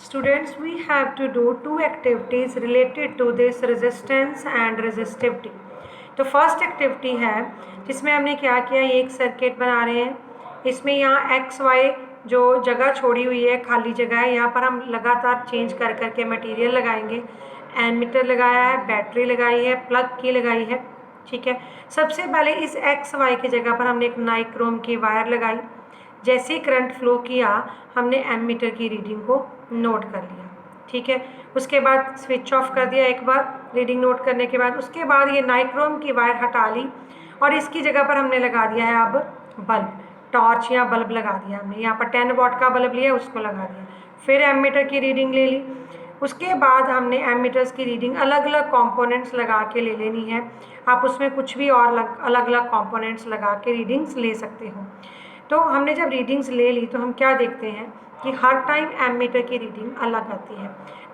Students, we have to do two activities related to this resistance and resistivity. तो first activity है जिसमें हमने क्या किया, ये एक सर्किट बना रहे हैं. इसमें यहाँ एक्स वाई जो जगह छोड़ी हुई है, खाली जगह है, यहाँ पर हम लगातार चेंज कर करके मटेरियल लगाएंगे. एमीटर लगाया है, बैटरी लगाई है, प्लग की लगाई है. ठीक है. सबसे पहले इस एक्स वाई की जगह पर हमने एक नाइक्रोम की वायर लगाई. जैसे करंट फ्लो किया, हमने एमीटर की रीडिंग को नोट कर लिया. ठीक है. उसके बाद स्विच ऑफ कर दिया एक बार रीडिंग नोट करने के बाद. उसके बाद ये नाइक्रोम की वायर हटा ली और इसकी जगह पर हमने लगा दिया है अब बल्ब, टॉर्च या बल्ब लगा दिया हमने. यहाँ पर 10 वॉट का बल्ब लिया, उसको लगा दिया. फिर एमीटर की रीडिंग ले ली. उसके बाद हमने एमीटर्स की रीडिंग अलग अलग कंपोनेंट्स लगा के ले लेनी है. आप उसमें कुछ भी और अलग अलग कंपोनेंट्स लगा के रीडिंग्स ले सकते हो. तो हमने जब रीडिंग्स ले ली तो हम क्या देखते हैं कि हर टाइम एमीटर की रीडिंग अलग आती है.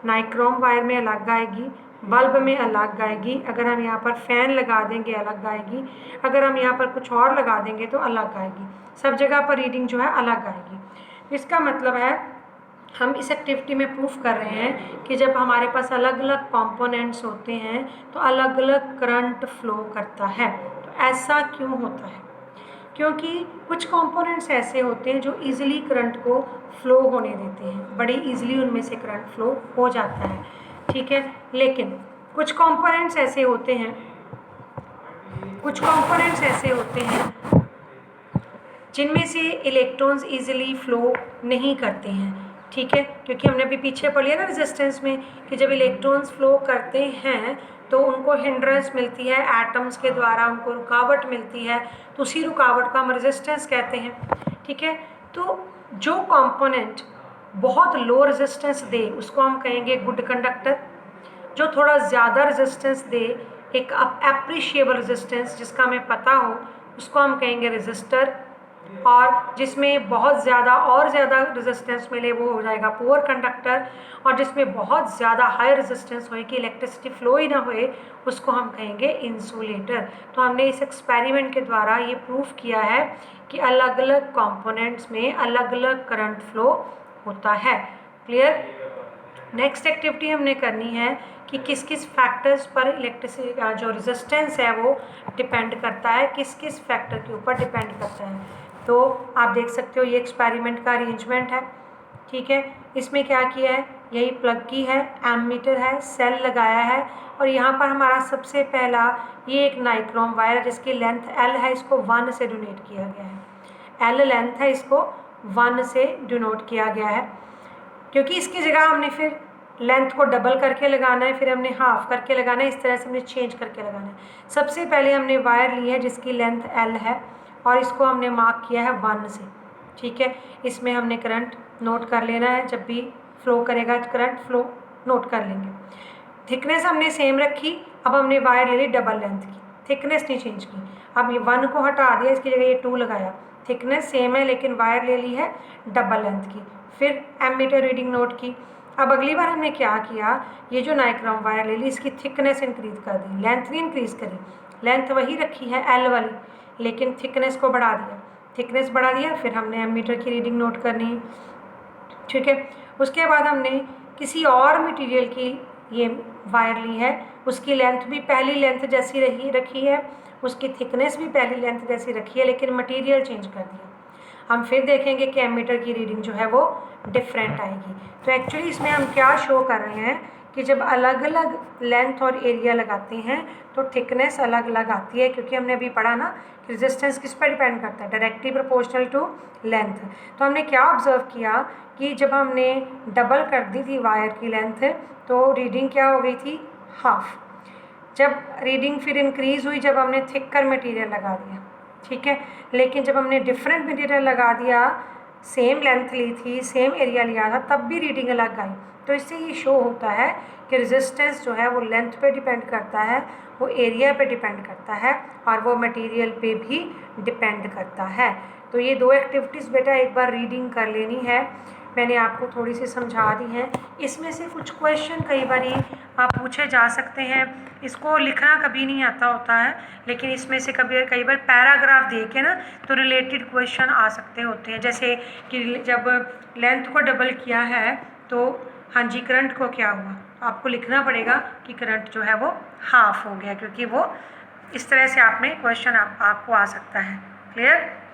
नाइक्रोम वायर में अलग आएगी, बल्ब में अलग आएगी, अगर हम यहाँ पर फ़ैन लगा देंगे अलग आएगी, अगर हम यहाँ पर कुछ और लगा देंगे तो अलग आएगी. सब जगह पर रीडिंग जो है अलग आएगी. इसका मतलब है हम इस एक्टिविटी में प्रूफ कर रहे हैं कि जब हमारे पास अलग अलग कंपोनेंट्स होते हैं तो अलग अलग करंट फ्लो करता है. तो ऐसा क्यों होता है? क्योंकि कुछ कंपोनेंट्स ऐसे होते हैं जो इजीली करंट को फ्लो होने देते हैं, बड़ी इजीली उनमें से करंट फ्लो हो जाता है. ठीक है. लेकिन कुछ कंपोनेंट्स ऐसे होते हैं जिनमें से इलेक्ट्रॉन्स इजीली फ्लो नहीं करते हैं. ठीक है. क्योंकि हमने अभी पीछे पढ़ लिया ना रेजिस्टेंस में कि जब इलेक्ट्रॉन्स फ्लो करते हैं तो उनको हिंड्रेंस मिलती है, एटम्स के द्वारा उनको रुकावट मिलती है, तो उसी रुकावट को हम रेजिस्टेंस कहते हैं. ठीक है. तो जो कंपोनेंट बहुत लो रेजिस्टेंस दे उसको हम कहेंगे गुड कंडक्टर. जो थोड़ा ज़्यादा रेजिस्टेंस दे, एक अप्रिशिएबल रेजिस्टेंस जिसका हमें पता हो, उसको हम कहेंगे रेजिस्टर. और जिसमें बहुत ज़्यादा और ज़्यादा रेजिस्टेंस मिले वो हो जाएगा पुअर कंडक्टर. और जिसमें बहुत ज़्यादा हाई रेजिस्टेंस होए कि इलेक्ट्रिसिटी फ्लो ही ना होए, उसको हम कहेंगे इंसुलेटर. तो हमने इस एक्सपेरिमेंट के द्वारा ये प्रूफ किया है कि अलग अलग कंपोनेंट्स में अलग अलग करंट फ्लो होता है. क्लियर. नेक्स्ट एक्टिविटी हमने करनी है कि किस किस फैक्टर्स पर इलेक्ट्रिसिटी का जो रेजिस्टेंस है वो डिपेंड करता है, किस किस फैक्टर के ऊपर डिपेंड करता है. तो आप देख सकते हो ये एक्सपेरिमेंट का अरेंजमेंट है. ठीक है. इसमें क्या किया है, यही प्लग की है, एमीटर है, सेल लगाया है और यहाँ पर हमारा सबसे पहला ये एक नाइक्रोम वायर जिसकी लेंथ L है, इसको 1 से डोनेट किया गया है. L लेंथ है, इसको 1 से डिनोट किया गया है. क्योंकि इसकी जगह हमने फिर लेंथ को डबल करके लगाना है, फिर हमने हाफ करके लगाना है, इस तरह से हमने चेंज करके लगाना है. सबसे पहले हमने वायर ली है जिसकी लेंथ L है और इसको हमने मार्क किया है 1 से. ठीक है. इसमें हमने करंट नोट कर लेना है, जब भी फ्लो करेगा करंट फ्लो नोट कर लेंगे. थिकनेस हमने सेम रखी. अब हमने वायर ले ली डबल लेंथ की, थिकनेस नहीं चेंज की. अब ये 1 को हटा दिया, इसकी जगह ये 2 लगाया. थिकनेस सेम है लेकिन वायर ले ली है डबल लेंथ की. फिर एमीटर रीडिंग नोट की. अब अगली बार हमने क्या किया, ये जो नाइक्रोम वायर ले ली इसकी थिकनेस इंक्रीज कर दी, लेंथ नहीं इंक्रीज करी. लेंथ वही रखी है L वाली, लेकिन थिकनेस को बढ़ा दिया. थिकनेस बढ़ा दिया, फिर हमने एमीटर की रीडिंग नोट करनी है. ठीक है. उसके बाद हमने किसी और मटेरियल की ये वायर ली है, उसकी लेंथ भी पहली लेंथ जैसी रखी है, उसकी थिकनेस भी पहली लेंथ जैसी रखी है, लेकिन मटेरियल चेंज कर दिया. हम फिर देखेंगे कि एमीटर की रीडिंग जो है वो डिफरेंट आएगी. तो एक्चुअली इसमें हम क्या शो कर रहे हैं कि जब अलग अलग लेंथ और एरिया लगाते हैं तो थिकनेस अलग अलग आती है. क्योंकि हमने अभी पढ़ा ना कि रेजिस्टेंस किस पर डिपेंड करता है, डायरेक्टली प्रोपोर्शनल टू लेंथ. तो हमने क्या ऑब्जर्व किया कि जब हमने डबल कर दी थी वायर की लेंथ तो रीडिंग क्या हो गई थी, हाफ. जब रीडिंग फिर इंक्रीज़ हुई जब हमने थिकर मटेरियल लगा दिया. ठीक है. लेकिन जब हमने डिफरेंट मटेरियल लगा दिया, सेम लेंथ ली थी, सेम एरिया लिया था, तब भी रीडिंग अलग आई. तो इससे ये शो होता है कि रेजिस्टेंस जो है वो लेंथ पे डिपेंड करता है, वो एरिया पे डिपेंड करता है और वो मटेरियल पे भी डिपेंड करता है. तो ये दो एक्टिविटीज़ बेटा एक बार रीडिंग कर लेनी है, मैंने आपको थोड़ी सी समझा दी हैं. इसमें से कुछ क्वेश्चन कई बार आप पूछे जा सकते हैं. इसको लिखना कभी नहीं आता होता है, लेकिन इसमें से कई बार पैराग्राफ दे के ना तो रिलेटेड क्वेश्चन आ सकते होते हैं. जैसे कि जब लेंथ को डबल किया है तो हाँ जी करंट को क्या हुआ, तो आपको लिखना पड़ेगा कि करंट जो है वो हाफ हो गया, क्योंकि वो इस तरह से आप में क्वेश्चन आपको आ सकता है। क्लियर?